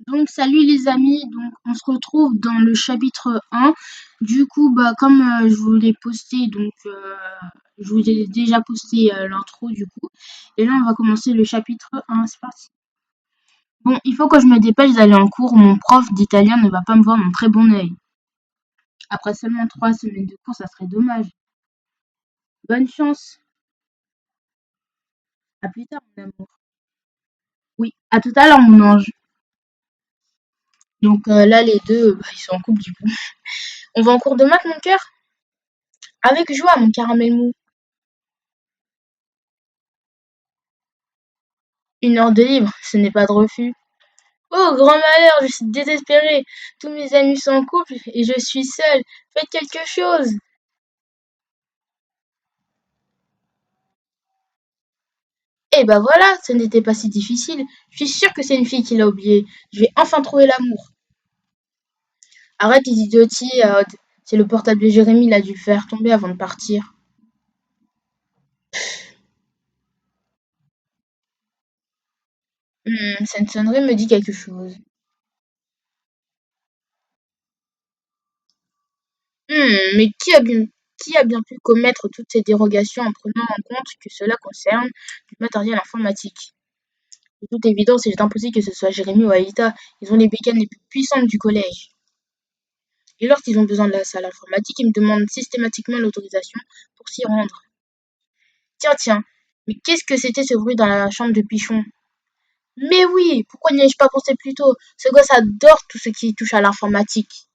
Donc salut les amis, donc on se retrouve dans le chapitre 1. Du coup, comme je vous l'ai posté, je vous ai déjà posté l'intro du coup. Et là on va commencer le chapitre 1, c'est parti. Bon, il faut que je me dépêche d'aller en cours, mon prof d'italien ne va pas me voir d'un très bon œil. Après seulement 3 semaines de cours, ça serait dommage. Bonne chance, à plus tard mon amour. Oui, à tout à l'heure mon ange. Donc là les deux, ils sont en couple du coup. On va en cours de maths mon cœur? Avec joie mon caramel mou. 1 heure de libre, ce n'est pas de refus. Oh, grand malheur, je suis désespérée. Tous mes amis sont en couple et je suis seule. Faites quelque chose. Eh ben voilà, ce n'était pas si difficile. Je suis sûre que c'est une fille qui l'a oublié. Je vais enfin trouver l'amour. Arrête les idioties, Aude. C'est le portable de Jérémy, il a dû le faire tomber avant de partir. Cette sonnerie me dit quelque chose. Mais qui a bien pu commettre toutes ces dérogations en prenant en compte que cela concerne du matériel informatique? De toute évidence, il est impossible que ce soit Jérémy ou Aïta. Ils ont les bécanes les plus puissantes du collège. Et lorsqu'ils ont besoin de la salle informatique, ils me demandent systématiquement l'autorisation pour s'y rendre. Tiens, tiens, mais qu'est-ce que c'était ce bruit dans la chambre de Pichon? Mais oui, pourquoi n'y ai-je pas pensé plus tôt? Ce gosse adore tout ce qui touche à l'informatique.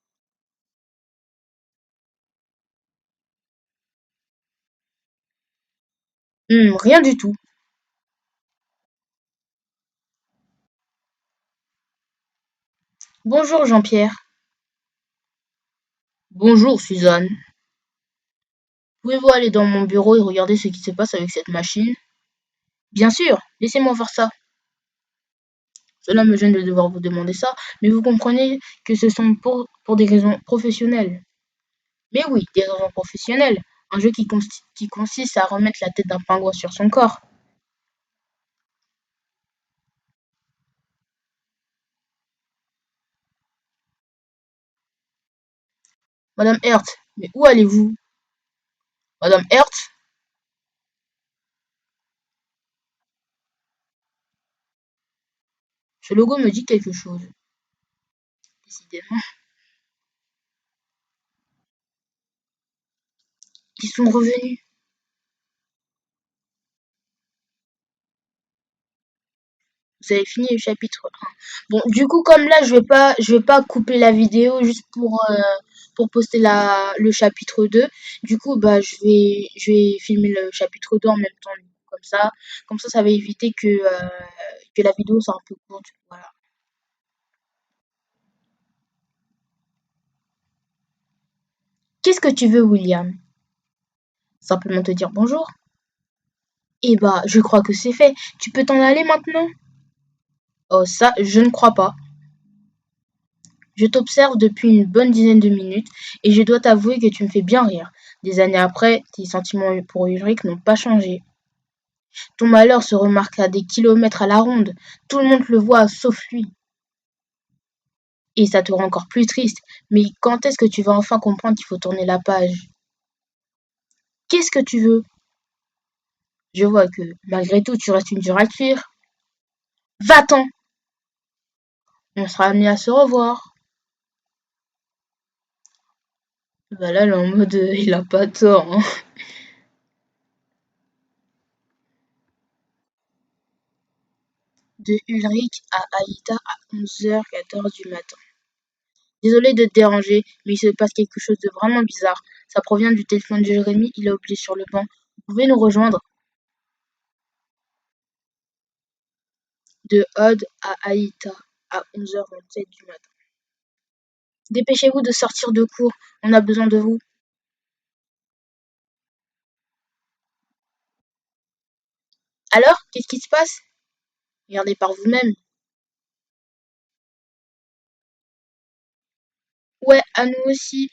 Rien du tout. Bonjour Jean-Pierre. Bonjour Suzanne. Pouvez-vous aller dans mon bureau et regarder ce qui se passe avec cette machine? Bien sûr, laissez-moi voir ça. Cela me gêne de devoir vous demander ça, mais vous comprenez que ce sont pour des raisons professionnelles. Mais oui, des raisons professionnelles. Un jeu qui consiste à remettre la tête d'un pingouin sur son corps. Madame Hertz, mais où allez-vous? Madame Hertz? Ce logo me dit quelque chose. Décidément. Ils sont revenus. Vous avez fini le chapitre 1. Bon, du coup, comme là, je vais pas couper la vidéo juste pour poster le chapitre 2. Du coup, je vais filmer le chapitre 2 en même temps. Comme ça, ça va éviter que la vidéo soit un peu courte. Voilà. Qu'est-ce que tu veux, William? Simplement te dire bonjour. Eh bah, je crois que c'est fait. Tu peux t'en aller maintenant? Oh, ça, je ne crois pas. Je t'observe depuis une bonne dizaine de minutes et je dois t'avouer que tu me fais bien rire. Des années après, tes sentiments pour Ulrich n'ont pas changé. Ton malheur se remarque à des kilomètres à la ronde. Tout le monde le voit, sauf lui. Et ça te rend encore plus triste. Mais quand est-ce que tu vas enfin comprendre qu'il faut tourner la page? Qu'est-ce que tu veux? Je vois que, malgré tout, tu restes une dure à cuire. Va-t'en! On sera amené à se revoir. Bah là, elle est en mode, il a pas tort, hein. De Ulrich à Aïda à 11h14 du matin. Désolé de te déranger, mais il se passe quelque chose de vraiment bizarre. Ça provient du téléphone de Jérémy, il a oublié sur le banc. Vous pouvez nous rejoindre? De Aude à Aïta à 11h27 du matin. Dépêchez-vous de sortir de cours, on a besoin de vous. Alors, qu'est-ce qui se passe? Regardez par vous-même. Ouais, à nous aussi,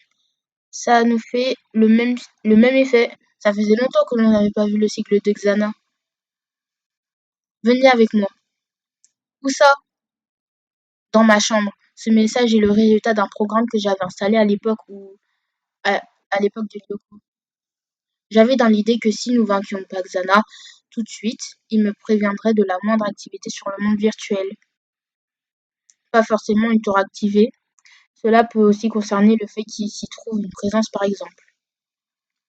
ça nous fait le même effet. Ça faisait longtemps que l'on n'avait pas vu le cycle de Xana. Venez avec moi. Où ça? dans ma chambre. Ce message est le résultat d'un programme que j'avais installé à l'époque de Lyoko. J'avais dans l'idée que si nous vainquions Paxana tout de suite, il me préviendrait de la moindre activité sur le monde virtuel. Pas forcément une tour activée. Cela peut aussi concerner le fait qu'il s'y trouve une présence par exemple.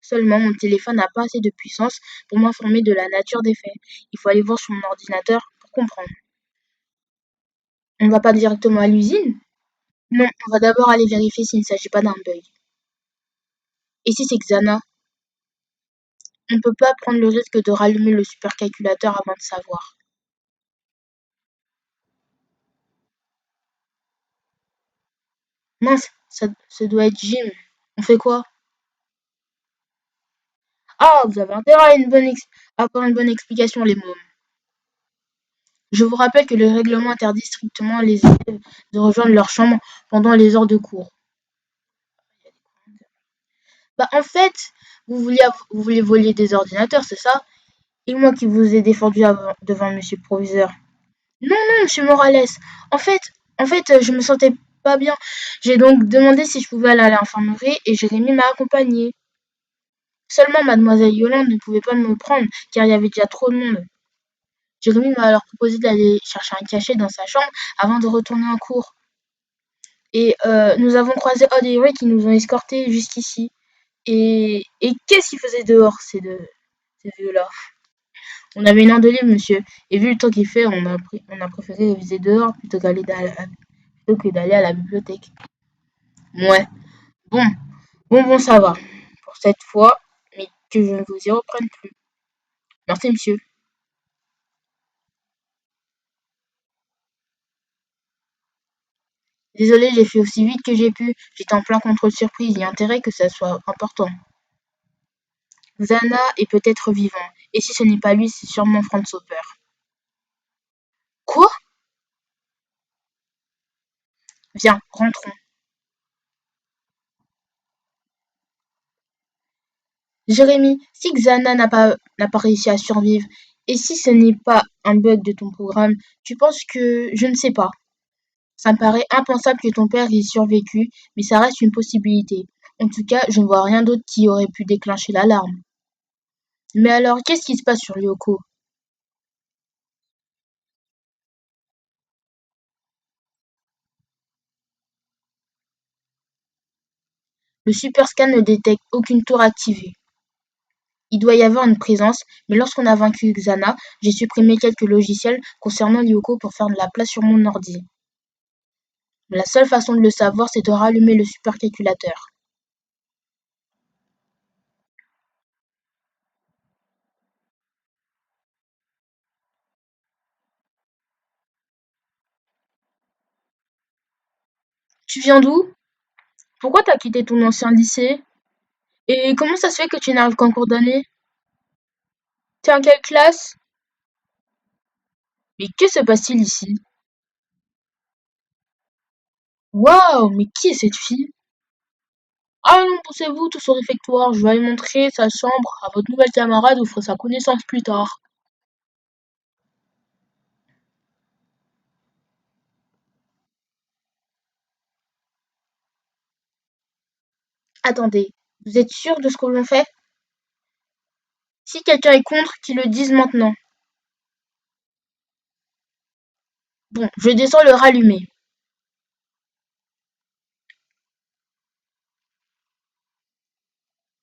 Seulement, mon téléphone n'a pas assez de puissance pour m'informer de la nature des faits. Il faut aller voir sur mon ordinateur pour comprendre. On ne va pas directement à l'usine? Non, on va d'abord aller vérifier s'il ne s'agit pas d'un bug. Et si c'est Xana? On ne peut pas prendre le risque de rallumer le supercalculateur avant de savoir. Mince, ça doit être Jim. On fait quoi? Ah, vous avez intérêt à avoir une bonne explication, les mômes. Je vous rappelle que le règlement interdit strictement à les élèves de rejoindre leur chambre pendant les heures de cours. Bah, en fait, vous vouliez voler des ordinateurs, c'est ça? Et moi qui vous ai défendu devant monsieur le proviseur. Non, non, monsieur Morales. En fait, je me sentais pas bien. J'ai donc demandé si je pouvais aller à l'infirmerie et Jérémy m'a accompagné. Seulement, mademoiselle Yolande ne pouvait pas me prendre car il y avait déjà trop de monde. Jérémy m'a alors proposé d'aller chercher un cachet dans sa chambre avant de retourner en cours. Et nous avons croisé Odd et Ray qui nous ont escortés jusqu'ici. Et qu'est-ce qu'ils faisaient dehors, ces vieux-là? On avait une heure de libre, monsieur, et vu le temps qu'il fait, on a préféré réviser dehors plutôt que d'aller à la bibliothèque. Ouais, bon, bon, ça va, pour cette fois, mais que je ne vous y reprenne plus. Merci, monsieur. Désolé, j'ai fait aussi vite que j'ai pu. J'étais en plein contrôle surprise et intérêt que ça soit important. Zana est peut-être vivant, et si ce n'est pas lui, c'est sûrement Franz Hopper. Quoi? Viens, rentrons. Jérémy, si Xana n'a pas réussi à survivre, et si ce n'est pas un bug de ton programme, tu penses que... Je ne sais pas. Ça me paraît impensable que ton père ait survécu, mais ça reste une possibilité. En tout cas, je ne vois rien d'autre qui aurait pu déclencher l'alarme. Mais alors, qu'est-ce qui se passe sur Lyoko? Le superscan ne détecte aucune tour activée. Il doit y avoir une présence, mais lorsqu'on a vaincu Xana, j'ai supprimé quelques logiciels concernant Lyoko pour faire de la place sur mon ordi. La seule façon de le savoir, c'est de rallumer le supercalculateur. Tu viens d'où? Pourquoi t'as quitté ton ancien lycée? Et comment ça se fait que tu n'arrives qu'en cours d'année? T'es en quelle classe? Mais que se passe-t-il ici? Waouh, mais qui est cette fille? Ah non, poussez-vous tous au réfectoire, je vais aller montrer sa chambre à votre nouvelle camarade, vous ferez sa connaissance plus tard. Attendez, vous êtes sûr de ce que l'on fait? Si quelqu'un est contre, qu'il le dise maintenant. Bon, je descends le rallumer.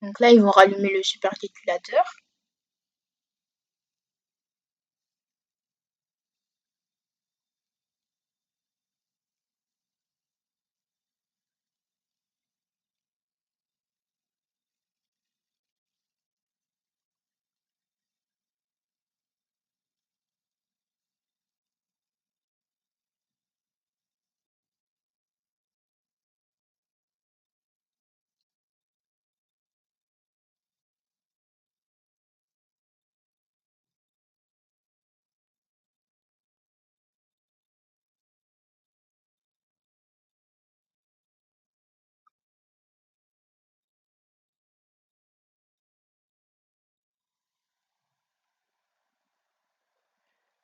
Donc là, ils vont rallumer le supercalculateur.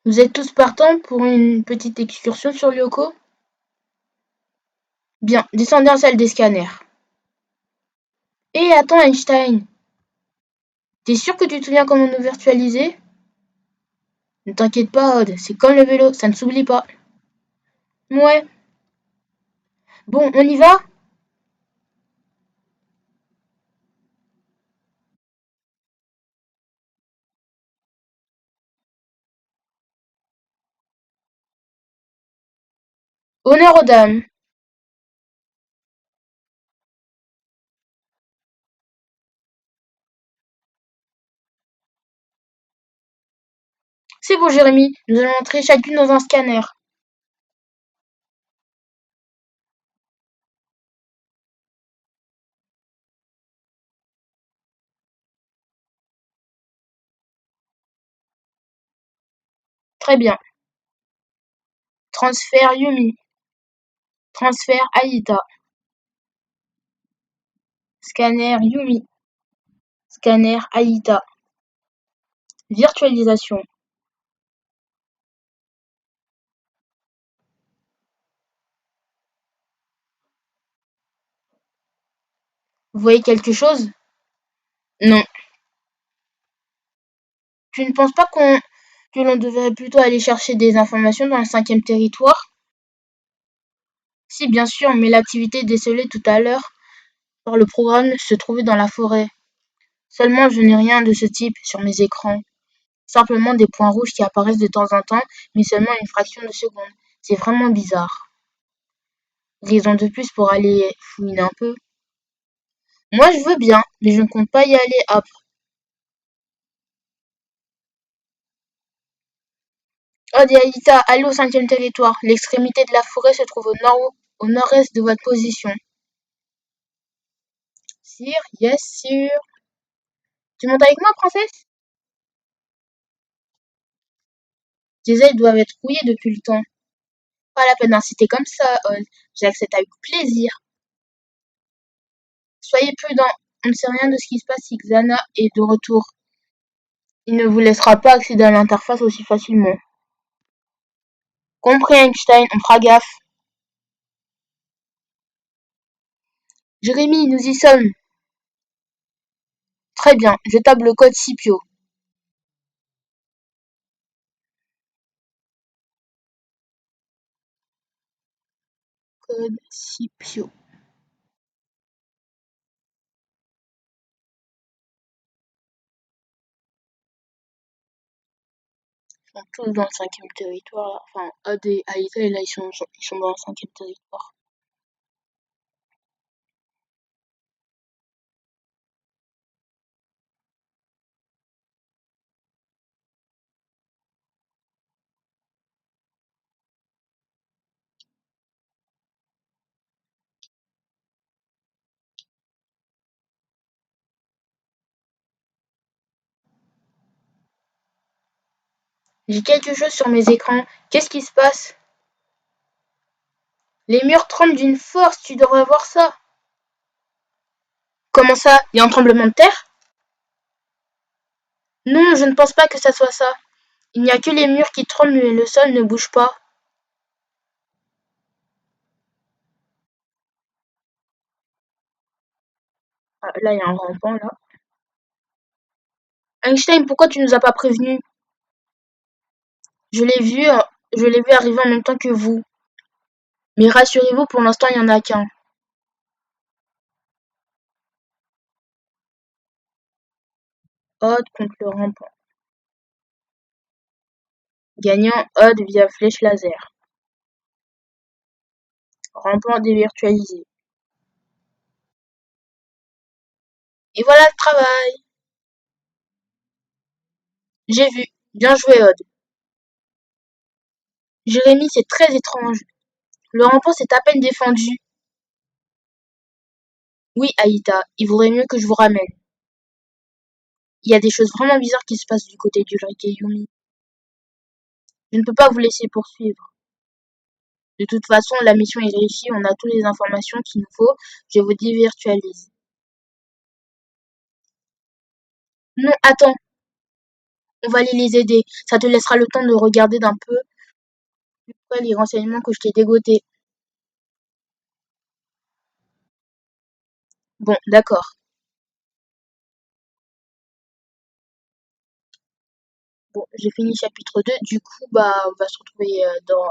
Vous êtes tous partants pour une petite excursion sur Lyoko? Bien, descendez en salle des scanners. Hé, attends, Einstein. T'es sûr que tu te souviens comment nous virtualiser? Ne t'inquiète pas, Odd, c'est comme le vélo, ça ne s'oublie pas. Ouais. Bon, on y va? Honneur aux dames. C'est bon, Jérémy, nous allons entrer chacune dans un scanner. Très bien. Transfert Yumi. Transfert Aïta. Scanner Yumi. Scanner Aïta. Virtualisation. Vous voyez quelque chose? Non. Tu ne penses pas que l'on devrait plutôt aller chercher des informations dans le cinquième territoire? Si, bien sûr, mais l'activité décelée tout à l'heure par le programme se trouvait dans la forêt. Seulement, je n'ai rien de ce type sur mes écrans. Simplement des points rouges qui apparaissent de temps en temps, mais seulement une fraction de seconde. C'est vraiment bizarre. Raison de plus pour aller fouiner un peu. Moi, je veux bien, mais je ne compte pas y aller après. Odd et Aïta, allez au cinquième territoire. L'extrémité de la forêt se trouve au nord-est de votre position. Sire, yes, sire. Tu montes avec moi, princesse? Tes ailes doivent être rouillées depuis le temps. Pas la peine d'inciter comme ça, Odd. J'accepte avec plaisir. Soyez prudent. On ne sait rien de ce qui se passe si Xana est de retour. Il ne vous laissera pas accéder à l'interface aussi facilement. Compris, Einstein, on fera gaffe. Jérémy, nous y sommes. Très bien, je tape le code Scipio. Code Scipio. Ils sont tous dans le cinquième territoire. Enfin, Odd et Aïta, et là, ils sont dans le cinquième territoire. J'ai quelque chose sur mes écrans. Qu'est-ce qui se passe? Les murs tremblent d'une force, tu devrais voir ça. Comment ça? Il y a un tremblement de terre? Non, je ne pense pas que ça soit ça. Il n'y a que les murs qui tremblent et le sol ne bouge pas. Ah, là, il y a un rampant, là. Einstein, pourquoi tu nous as pas prévenus? Je l'ai vu, euh, je l'ai vu arriver en même temps que vous. Mais rassurez-vous, pour l'instant, il n'y en a qu'un. Odd contre le rampant. Gagnant Odd via flèche laser. Rampant dévirtualisé. Et voilà le travail. J'ai vu. Bien joué, Odd. Jérémy, c'est très étrange. Le rampant s'est à peine défendu. Oui, Aïta, il vaudrait mieux que je vous ramène. Il y a des choses vraiment bizarres qui se passent du côté d'Ulrike et Yumi. Je ne peux pas vous laisser poursuivre. De toute façon, la mission est réussie, on a toutes les informations qu'il nous faut. Je vous dévirtualise. Non, attends, on va aller les aider. Ça te laissera le temps de regarder d'un peu près les renseignements que je t'ai dégotés. Bon, d'accord. Bon, j'ai fini chapitre 2. Du coup, bah, on va se retrouver dans